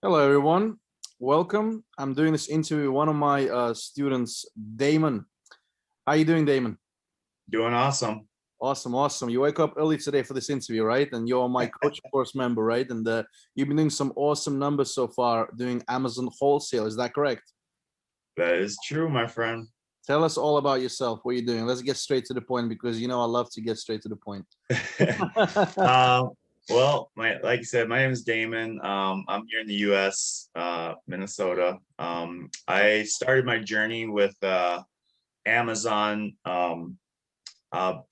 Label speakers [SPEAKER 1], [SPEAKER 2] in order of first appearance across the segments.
[SPEAKER 1] Hello, everyone. Welcome. I'm doing this interview with one of my students, Damon. How you doing, Damon?
[SPEAKER 2] Doing awesome.
[SPEAKER 1] Awesome, awesome. You wake up early today for this interview, right? And you're my coach course member, right? And you've been doing some awesome numbers so far doing Amazon Wholesale. Is that correct?
[SPEAKER 2] That is true, my friend.
[SPEAKER 1] Tell us all about yourself. What are you doing? Let's get straight to the point because I love to get straight to the point.
[SPEAKER 2] Well, like you said, my name is Damon. I'm here in the U.S., Minnesota. I started my journey with Amazon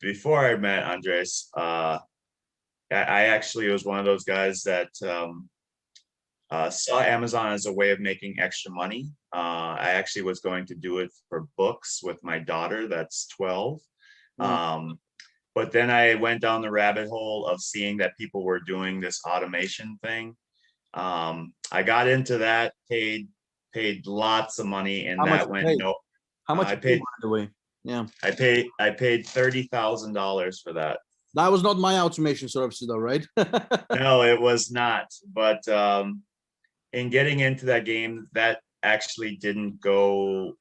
[SPEAKER 2] before I met Andres. I actually was one of those guys that saw Amazon as a way of making extra money. I actually was going to do it for books with my daughter, that's 12. But then I went down the rabbit hole of seeing that people were doing this automation thing. I got into that, paid lots of money, and
[SPEAKER 1] How much
[SPEAKER 2] that went
[SPEAKER 1] you paid?
[SPEAKER 2] no.
[SPEAKER 1] How much
[SPEAKER 2] I
[SPEAKER 1] you paid,
[SPEAKER 2] paid
[SPEAKER 1] by the way? Yeah.
[SPEAKER 2] I paid $30,000 for that.
[SPEAKER 1] That was not my automation services though, right?
[SPEAKER 2] No, it was not. But in getting into that game, that actually didn't go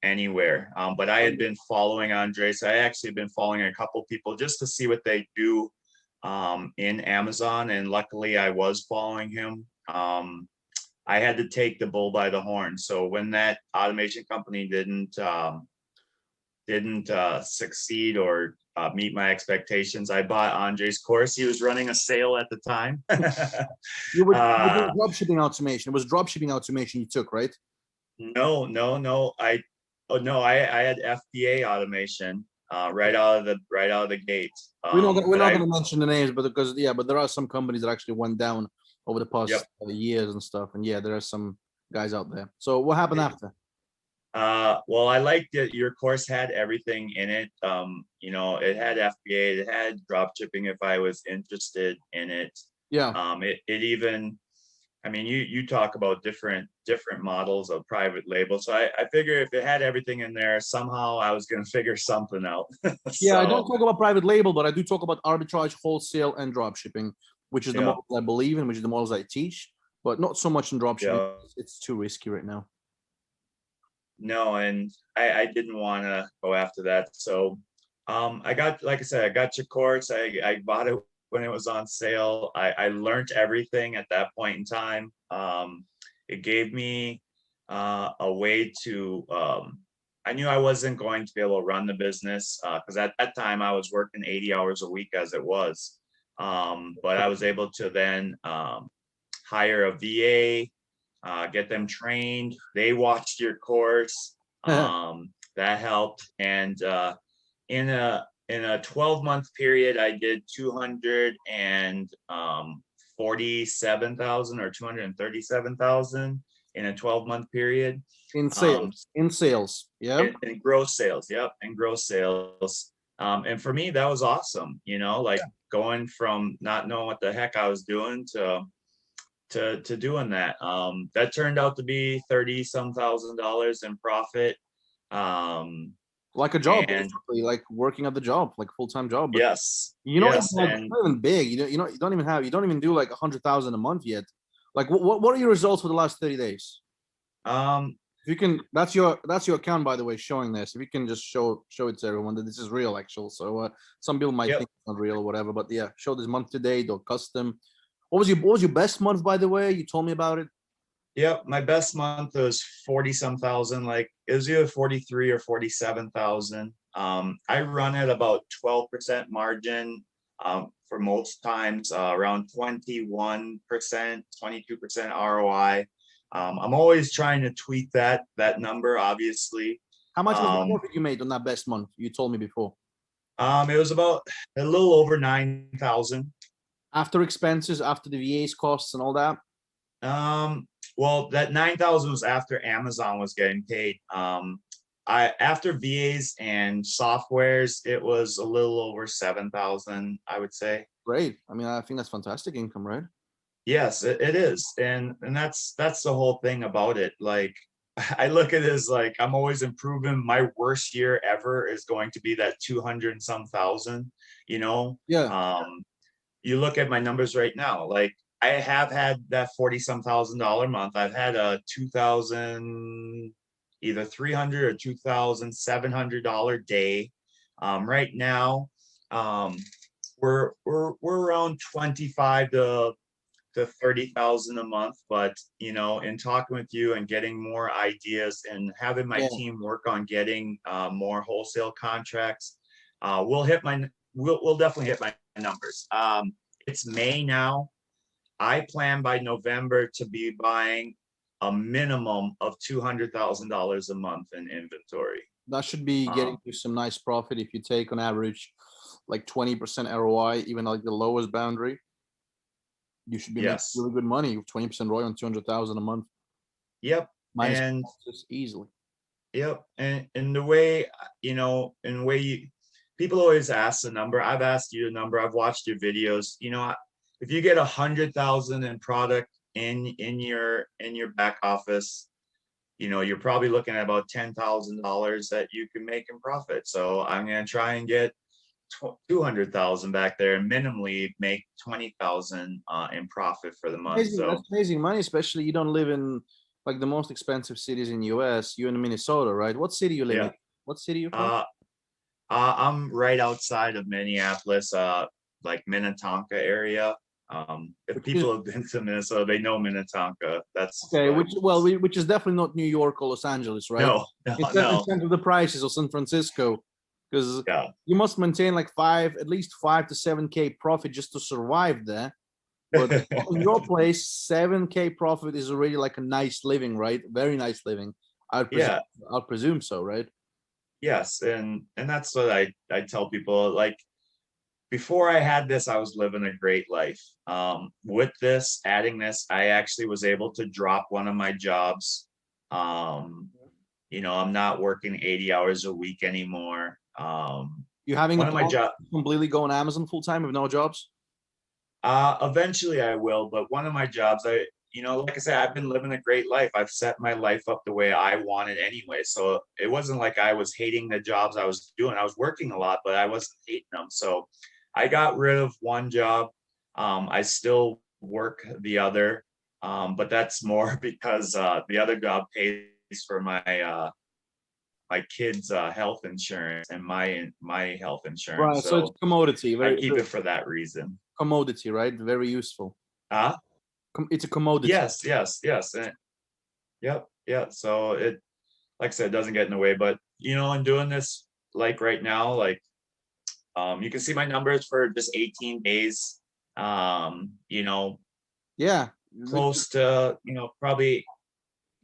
[SPEAKER 2] anywhere. But I had been following Andres. I actually been following a couple people just to see what they do in Amazon, and luckily I was following him. I had to take the bull by the horn. So when that automation company didn't succeed or meet my expectations, I bought Andre's course. He was running a sale at the time.
[SPEAKER 1] You were doing drop shipping automation. It was drop shipping automation you took, right?
[SPEAKER 2] No. I had FBA automation right out of the gate.
[SPEAKER 1] We're not gonna mention the names, but but there are some companies that actually went down over the past
[SPEAKER 2] Yep.
[SPEAKER 1] years and stuff, and yeah, there are some guys out there. So what happened after?
[SPEAKER 2] Well, I liked it. Your course had everything in it. It had FBA, it had drop shipping if I was interested in it.
[SPEAKER 1] Yeah.
[SPEAKER 2] It even, I mean, you talk about different models of private label. So I figure if it had everything in there, somehow I was going to figure something out.
[SPEAKER 1] Yeah, I don't talk about private label, but I do talk about arbitrage, wholesale, and drop shipping, which is the models I believe in, which is the models I teach, but not so much in drop shipping. It's too risky right now.
[SPEAKER 2] No, and I didn't want to go after that. So I got, like I said, I got your course. I bought it when it was on sale. I learned everything at that point in time. It gave me a way to, I knew I wasn't going to be able to run the business because at that time I was working 80 hours a week as it was. But I was able to then hire a VA, get them trained. They watched your course. That helped. And in a 12-month period, I did 247,000 or 237,000 in a 12-month period.
[SPEAKER 1] In sales, yeah.
[SPEAKER 2] In gross sales, yep, in gross sales. And for me, that was awesome. Going from not knowing what the heck I was doing to doing that. That turned out to be $30-some thousand in profit.
[SPEAKER 1] Like a job, basically, like working at the job, like full-time job.
[SPEAKER 2] But yes.
[SPEAKER 1] It's not even big. You don't even do like 100,000 a month yet. Like what are your results for the last 30 days? If you can, that's your account, by the way, showing this. If you can just show it to everyone that this is real, actual. So some people might think it's not real or whatever, but yeah, show this month to date or custom. What was your best month, by the way? You told me about it.
[SPEAKER 2] Yep, my best month was 40-some thousand. Like it was either 43 or 47,000. I run at about 12% margin. For most times, around 21%, 22% ROI. I'm always trying to tweak that number, obviously.
[SPEAKER 1] How much was the profit you made on that best month? You told me before.
[SPEAKER 2] It was about a little over 9,000.
[SPEAKER 1] After expenses, after the VA's costs and all that?
[SPEAKER 2] Well, that 9,000 was after Amazon was getting paid. After VAs and softwares, it was a little over 7,000, I would say.
[SPEAKER 1] Great. I mean, I think that's fantastic income, right?
[SPEAKER 2] Yes, it is. And that's the whole thing about it. Like, I look at it as like, I'm always improving. My worst year ever is going to be that 200-some thousand,
[SPEAKER 1] Yeah.
[SPEAKER 2] You look at my numbers right now, like I have had that 40 some $1,000 month. I've had a 2,000, either 300 or $2,700 day. Right now, um, we're around 25 to 30,000 a month. But in talking with you and getting more ideas and having my
[SPEAKER 1] Yeah.
[SPEAKER 2] team work on getting more wholesale contracts, we'll definitely hit my numbers. It's May now. I plan by November to be buying a minimum of $200,000 a month in inventory.
[SPEAKER 1] That should be getting you some nice profit if you take on average like 20% ROI, even like the lowest boundary. You should be making
[SPEAKER 2] Yes.
[SPEAKER 1] really good money with 20% ROI on 200,000 a month.
[SPEAKER 2] Yep.
[SPEAKER 1] Minus
[SPEAKER 2] And
[SPEAKER 1] taxes easily.
[SPEAKER 2] yep. And the way, in the way people always ask the number. I've asked you the number. I've watched your videos. If you get 100,000 in product in your back office, you're probably looking at about $10,000 that you can make in profit. So I'm going to try and get 200,000 back there and minimally make 20,000 in profit for the month.
[SPEAKER 1] Amazing.
[SPEAKER 2] So
[SPEAKER 1] That's amazing money, especially you don't live in like the most expensive cities in US. You're in Minnesota, right? What city you live in? What city you from?
[SPEAKER 2] I'm right outside of Minneapolis, like Minnetonka area. If people have been to Minnesota, they know Minnetonka. That's
[SPEAKER 1] okay.
[SPEAKER 2] like,
[SPEAKER 1] Which is definitely not New York or Los Angeles, right?
[SPEAKER 2] no.
[SPEAKER 1] Instead of the prices or San Francisco, because
[SPEAKER 2] Yeah.
[SPEAKER 1] you must maintain like at least 5 to 7K profit just to survive there. But in your place, 7K profit is already like a nice living, right? Very nice living.
[SPEAKER 2] Yeah.
[SPEAKER 1] I'll presume so, right?
[SPEAKER 2] Yes, and that's what I tell people. Like, before I had this, I was living a great life. With this, adding this, I actually was able to drop one of my jobs. I'm not working 80 hours a week anymore.
[SPEAKER 1] You having
[SPEAKER 2] One
[SPEAKER 1] a
[SPEAKER 2] of my
[SPEAKER 1] plan
[SPEAKER 2] job,
[SPEAKER 1] to completely go on Amazon full time with no jobs?
[SPEAKER 2] eventually I will, but one of my jobs, like I said, I've been living a great life. I've set my life up the way I wanted anyway. So it wasn't like I was hating the jobs I was doing. I was working a lot, but I wasn't hating them. So I got rid of one job. I still work the other, but that's more because the other job pays for my kids' health insurance and my health insurance.
[SPEAKER 1] Right. So it's
[SPEAKER 2] So
[SPEAKER 1] commodity.
[SPEAKER 2] I keep it for that reason.
[SPEAKER 1] Commodity, right? Very useful.
[SPEAKER 2] Uh,
[SPEAKER 1] It's a commodity.
[SPEAKER 2] yes. And yep. Yeah. So like I said, it doesn't get in the way, but in doing this, like right now, like, you can see my numbers for just 18 days.
[SPEAKER 1] Yeah.
[SPEAKER 2] Close to, probably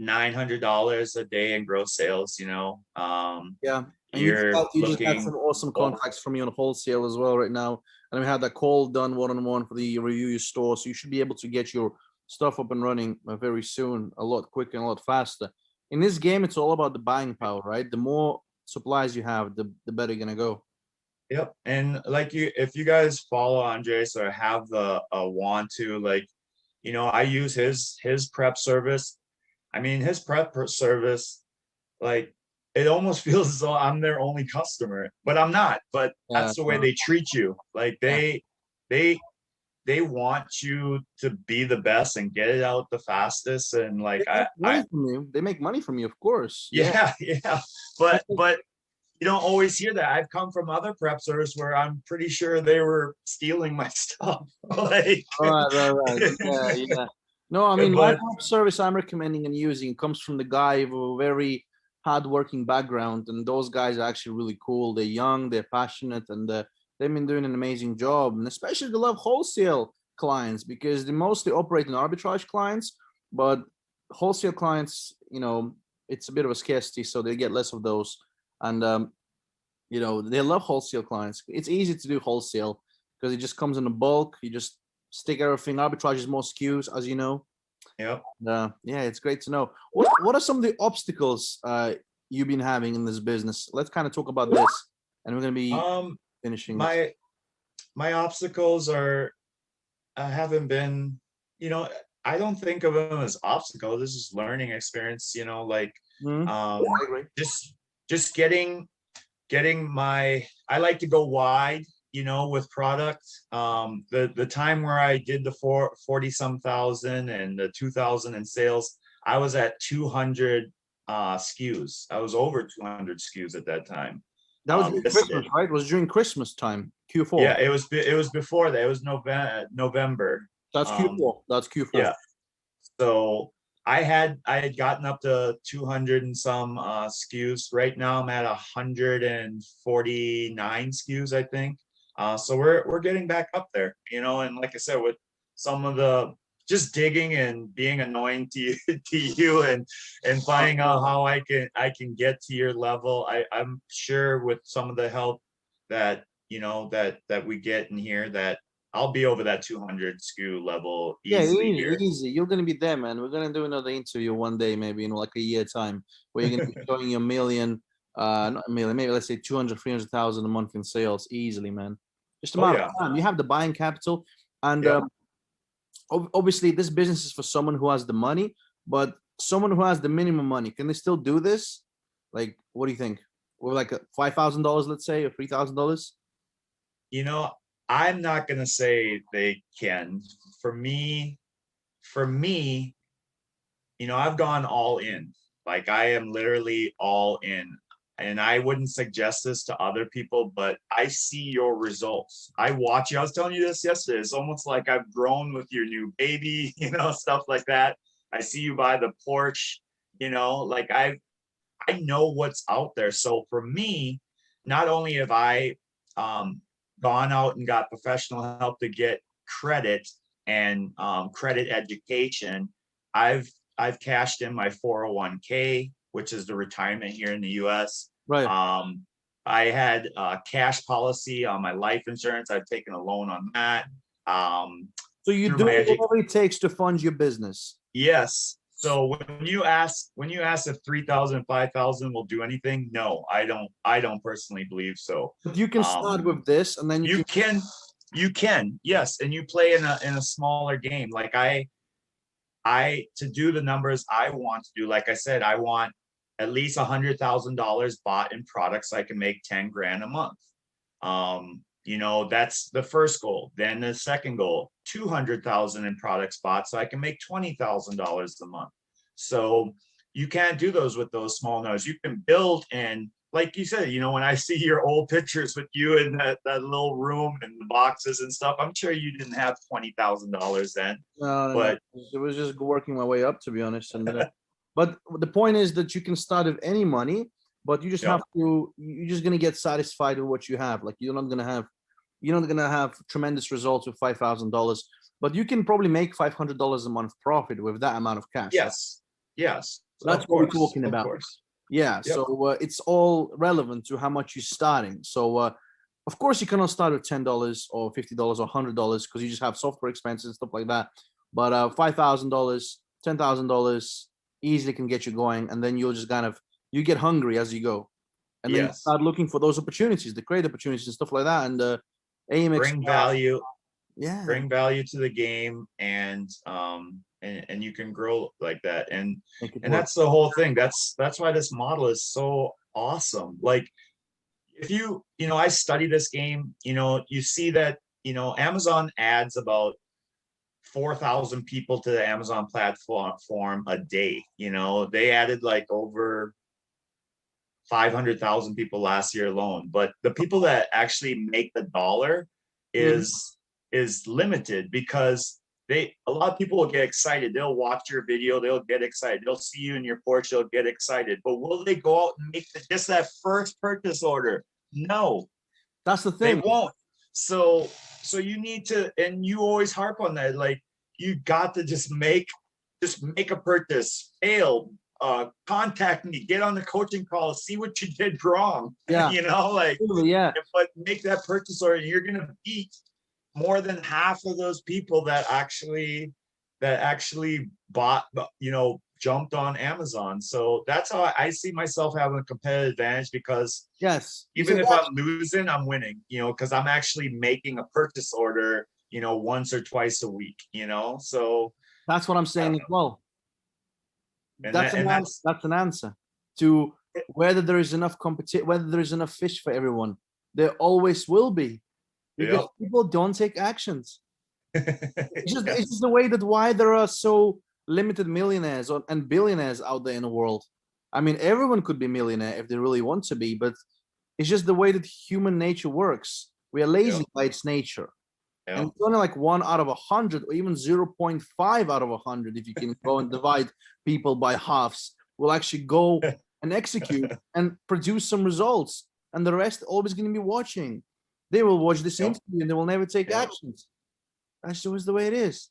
[SPEAKER 2] $900 a day in gross sales,
[SPEAKER 1] Yeah. And
[SPEAKER 2] you're
[SPEAKER 1] you just got
[SPEAKER 2] looking,
[SPEAKER 1] some awesome contacts from me on wholesale as well right now. And we had that call done one-on-one for the review your store. So you should be able to get your stuff up and running very soon, a lot quicker and a lot faster. In this game, it's all about the buying power, right? The more supplies you have, the better you're gonna go.
[SPEAKER 2] yep. And like if you guys follow Andres or have the want to, like, I use his prep service. I mean, his prep service, like, it almost feels as though I'm their only customer, but I'm not. But that's the way they treat you. Like they want you to be the best and get it out the fastest. And like
[SPEAKER 1] they make money from you, of course.
[SPEAKER 2] yeah. But you don't always hear that. I've come from other prep service where I'm pretty sure they were stealing my stuff. Like,
[SPEAKER 1] right. Yeah. No, I mean, my prep service I'm recommending and using comes from the guy with a very hardworking background, and those guys are actually really cool. They're young, they're passionate, and they've been doing an amazing job. And especially they love wholesale clients because they mostly operate in arbitrage clients, but wholesale clients, it's a bit of a scarcity, so they get less of those. And they love wholesale clients. It's easy to do wholesale because it just comes in a bulk. You just stick everything. Arbitrage is more SKUs, as you know.
[SPEAKER 2] Yep.
[SPEAKER 1] Yeah, it's great to know. What are some of the obstacles you've been having in this business? Let's kind of talk about this, and we're gonna be finishing.
[SPEAKER 2] My obstacles are haven't been, I don't think of them as obstacles. This is learning experience. Like just getting my. I like to go wide with product, the time where I did the 40 some thousand and the 2,000 in sales, I was at 200 SKUs. I was over 200 SKUs at that time.
[SPEAKER 1] That was during
[SPEAKER 2] Listed.
[SPEAKER 1] Christmas, right? It was during Christmas time, Q4.
[SPEAKER 2] Yeah, it was before that. It was November.
[SPEAKER 1] That's Q4. That's Q4.
[SPEAKER 2] Yeah. So I had gotten up to 200 and some SKUs. Right now I'm at 149 SKUs, I think. So we're getting back up there, and like I said, with some of the just digging and being annoying to you, and finding out how I can get to your level. I'm sure with some of the help that that we get in here, that I'll be over that 200 SKU level easily.
[SPEAKER 1] Yeah, easy. You're gonna be there, man. We're gonna do another interview one day, maybe in like a year time, where you're gonna be showing your million, not a million, maybe let's say 200, 300,000 a month in sales easily, man. Just a matter of time. You have the buying capital, and obviously this business is for someone who has the money, but someone who has the minimum money, can they still do this? Like, what do you think? With like $5,000, let's say, or $3,000?
[SPEAKER 2] I'm not gonna say they can. For me, I've gone all in. Like, I am literally all in. And I wouldn't suggest this to other people, but I see your results. I watch you. I was telling you this yesterday. It's almost like I've grown with your new baby, stuff like that. I see you by the porch, like I know what's out there. So for me, not only have I gone out and got professional help to get credit and credit education, I've cashed in my 401k, which is the retirement here in the US.
[SPEAKER 1] Right.
[SPEAKER 2] I had a cash policy on my life insurance. I've taken a loan on that.
[SPEAKER 1] So you do whatever it takes to fund your business.
[SPEAKER 2] Yes. So when you ask if 3,000, 5,000 will do anything, no, I don't personally believe so.
[SPEAKER 1] But you can start with this, and then
[SPEAKER 2] you can, yes, and you play in a smaller game. Like I to do the numbers I want to do, like I said, I want at least $100,000 bought in products so I can make 10 grand a month. That's the first goal. Then the second goal, 200,000 in products bought so I can make $20,000 a month. So you can't do those with those small numbers. You can build, and like you said, when I see your old pictures with you in that little room and the boxes and stuff, I'm sure you didn't have $20,000 then.
[SPEAKER 1] No,
[SPEAKER 2] but
[SPEAKER 1] it was just working my way up, to be honest. And but the point is that you can start with any money, but you just have to. You're just gonna get satisfied with what you have. Like, you're not gonna have tremendous results with $5,000, but you can probably make $500 a month profit with that amount of cash.
[SPEAKER 2] Yes.
[SPEAKER 1] So that's what we're talking about. Yeah. Yep. So it's all relevant to how much you're starting. So of course you cannot start with $10 or $50 or $100 because you just have software expenses and stuff like that. But $5,000, $10,000 easily can get you going, and then you'll just you get hungry as you go, and then you start looking for those opportunities, the create opportunities and stuff like that, and AMX
[SPEAKER 2] bring value.
[SPEAKER 1] Yeah,
[SPEAKER 2] bring value to the game, and you can grow like that, and that's the whole thing. That's why this model is so awesome. Like, if I study this game, you see that Amazon adds about 4,000 people to the Amazon platform a day. They added like over 500,000 people last year alone, but the people that actually make the dollar is limited, because a lot of people will get excited. They'll watch your video, they'll get excited, they'll see you in your porch, they'll get excited, but will they go out and make just that first purchase order? No,
[SPEAKER 1] that's the thing.
[SPEAKER 2] They won't. So you need to, and you always harp on that, like, you got to just make a purchase, fail, contact me, get on the coaching call, see what you did wrong.
[SPEAKER 1] Yeah.
[SPEAKER 2] But make that purchase order. You're gonna beat more than half of those people that actually bought, jumped on Amazon. So that's how I see myself having a competitive advantage, because even if I'm losing, I'm winning, because I'm actually making a purchase order, once or twice a week, so
[SPEAKER 1] that's what I'm saying as well. That's an answer to whether there is enough competition, whether there is enough fish for everyone. There always will be. because
[SPEAKER 2] Yep.
[SPEAKER 1] people don't take actions. It's just,
[SPEAKER 2] Yeah.
[SPEAKER 1] it's just the way that why there are so limited millionaires and billionaires out there in the world. I mean, everyone could be millionaire if they really want to be, but it's just the way that human nature works. We are lazy
[SPEAKER 2] Yep.
[SPEAKER 1] by its nature. And
[SPEAKER 2] Yep.
[SPEAKER 1] it's only like 1 out of 100 or even 0.5 out of 100 if you can go and divide people by halves will actually go and execute and produce some results, and the rest always going to be watching. They will watch this
[SPEAKER 2] Yep.
[SPEAKER 1] interview and they will never take
[SPEAKER 2] Yep.
[SPEAKER 1] actions. That's just the way it is.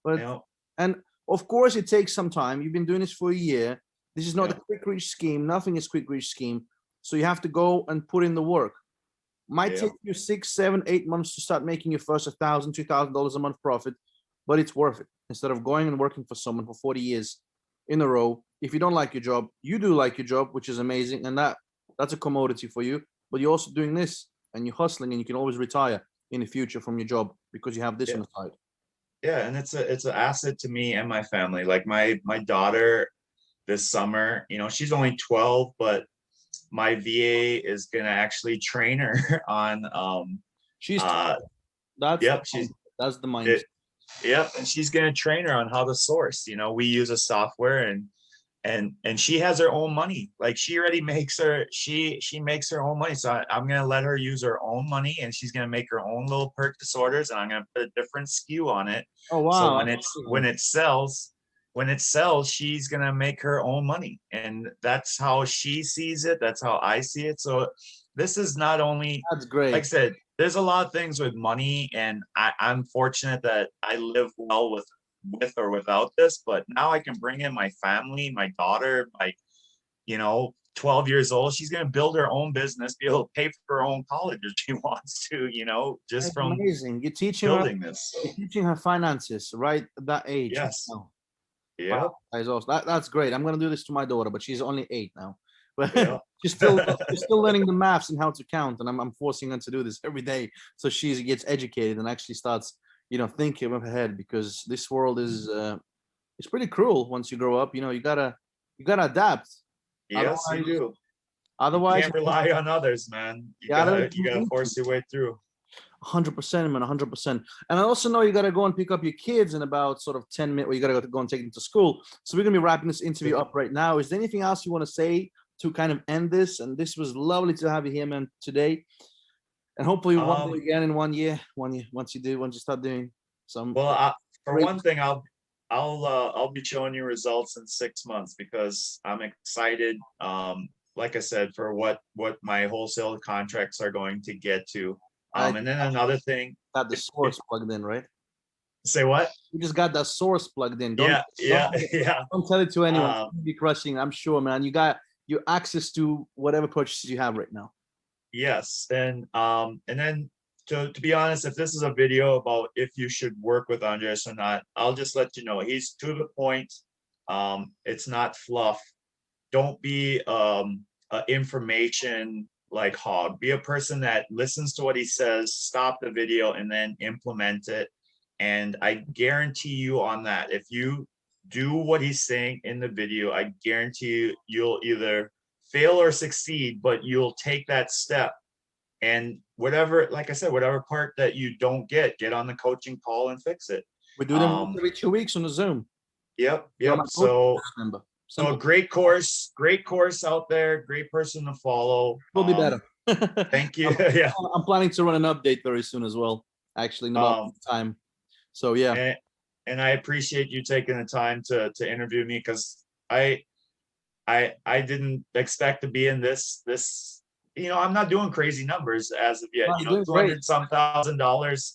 [SPEAKER 1] But
[SPEAKER 2] Yep.
[SPEAKER 1] and of course it takes some time. You've been doing this for a year. This is not
[SPEAKER 2] Yep.
[SPEAKER 1] a quick reach scheme. Nothing is quick reach scheme. So you have to go and put in the work. Might
[SPEAKER 2] Yep.
[SPEAKER 1] take you 6, 7, 8 months to start making your first $1,000, $2,000 a month profit, but it's worth it. Instead of going and working for someone for 40 years in a row, if you don't like your job, you do like your job, which is amazing, and that's a commodity for you. But you're also doing this, and you're hustling, and you can always retire in the future from your job because you have this on the side.
[SPEAKER 2] Yeah, and it's an asset to me and my family. Like my daughter this summer, she's only 12, but my VA is gonna actually train her on
[SPEAKER 1] She's
[SPEAKER 2] uh
[SPEAKER 1] that's
[SPEAKER 2] yep,
[SPEAKER 1] that's the mindset.
[SPEAKER 2] Yep, and she's gonna train her on how to source. We use a software and she has her own money. Like she already makes she makes her own money. So I'm gonna let her use her own money, and she's gonna make her own little purchase orders, and I'm gonna put a different SKU on it.
[SPEAKER 1] Oh wow!
[SPEAKER 2] So when it sells, she's gonna make her own money, and that's how she sees it. That's how I see it. So this is not only,
[SPEAKER 1] that's great.
[SPEAKER 2] Like I said, there's a lot of things with money, and I'm fortunate that I live well with or without this, but now I can bring in my family, my daughter, 12 years old. She's going to build her own business, be able to pay for her own college if she wants to, just
[SPEAKER 1] That's
[SPEAKER 2] from
[SPEAKER 1] amazing. You're teaching
[SPEAKER 2] building this.
[SPEAKER 1] You're teaching her finances right at that age.
[SPEAKER 2] Yes.
[SPEAKER 1] Wow.
[SPEAKER 2] Yeah.
[SPEAKER 1] Wow, that's awesome. That's great. I'm gonna do this to my daughter, but she's only 8 now. But
[SPEAKER 2] Yeah.
[SPEAKER 1] she's still learning the maths and how to count, and I'm forcing her to do this every day so she gets educated and actually starts, thinking with her head, because this world is it's pretty cruel once you grow up. You gotta adapt.
[SPEAKER 2] Yes, you do.
[SPEAKER 1] Otherwise,
[SPEAKER 2] You can't rely on others, man. You gotta force your way through.
[SPEAKER 1] 100%, man, 100%. And I also know you got to go and pick up your kids in about sort of 10 minutes, or you got to go and take them to school. So we're going to be wrapping this interview up right now. Is there anything else you want to say to kind of end this? And this was lovely to have you here, man, today. And hopefully one day again in 1 year, once you start doing some.
[SPEAKER 2] Well, for one thing, I'll be showing you results in 6 months, because I'm excited. Like I said, for what my wholesale contracts are going to get to. And then another thing.
[SPEAKER 1] Got the source plugged in, right?
[SPEAKER 2] Say what?
[SPEAKER 1] You just got that source plugged in.
[SPEAKER 2] Yeah.
[SPEAKER 1] Don't tell it to anyone. You'll be crushing, I'm sure, man. You got your access to whatever purchases you have right now.
[SPEAKER 2] Yes, and then to be honest, if this is a video about if you should work with Andres or not, I'll just let you know he's to the point. It's not fluff. Don't be a information like hog. Be a person that listens to what he says, stop the video, and then implement it. And I guarantee you on that, if you do what he's saying in the video, I guarantee you'll either fail or succeed, but you'll take that step. And whatever, like I said, whatever part that you don't get on the coaching call and fix it.
[SPEAKER 1] We do them every 2 weeks on the Zoom.
[SPEAKER 2] Yep. So great course out there. Great person to follow.
[SPEAKER 1] Will be better.
[SPEAKER 2] Thank you.
[SPEAKER 1] Yeah. I'm planning to run an update very soon as well, actually, in about time. So yeah.
[SPEAKER 2] And I appreciate you taking the time to interview me, because I didn't expect to be in this. I'm not doing crazy numbers as of yet. $200-some thousand,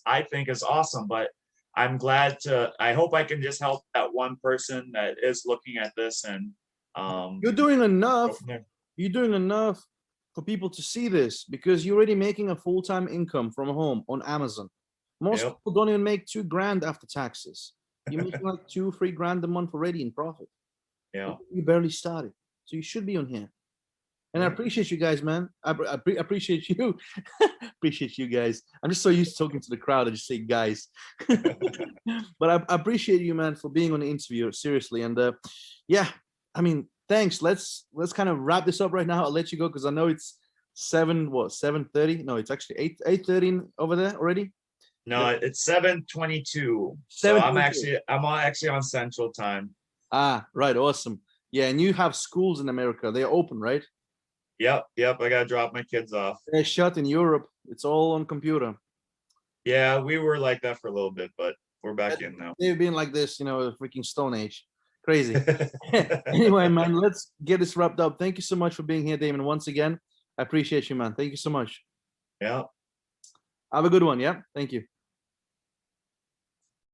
[SPEAKER 2] I think, is awesome, but I'm glad I hope I can just help that one person that is looking at this. And
[SPEAKER 1] you're doing enough. You're doing enough for people to see this, because you're already making a full-time income from home on Amazon. Most people don't even make $2,000 after taxes. You're making like $2-3 grand a month already in profit.
[SPEAKER 2] Yeah.
[SPEAKER 1] You barely started. So you should be on here. And I appreciate you guys, man. I appreciate you. Appreciate you guys. I'm just so used to talking to the crowd. I just say guys. But I appreciate you, man, for being on the interview. Seriously. And yeah, I mean, thanks. Let's kind of wrap this up right now. I'll let you go, because I know it's 7:30? No, it's actually 8:30 over there already.
[SPEAKER 2] No, it's 7:22. So
[SPEAKER 1] 7:22.
[SPEAKER 2] I'm actually on Central Time.
[SPEAKER 1] Ah, right, awesome. Yeah, and you have schools in America. They're open, right?
[SPEAKER 2] Yep, I gotta drop my kids off.
[SPEAKER 1] They're shut in Europe. It's all on computer.
[SPEAKER 2] Yeah, we were like that for a little bit, but we're back in now.
[SPEAKER 1] They've been like this, the freaking Stone Age. Crazy. Anyway, man, let's get this wrapped up. Thank you so much for being here, Damon. Once again, I appreciate you, man. Thank you so much.
[SPEAKER 2] Yeah.
[SPEAKER 1] Have a good one. Yeah. Thank you.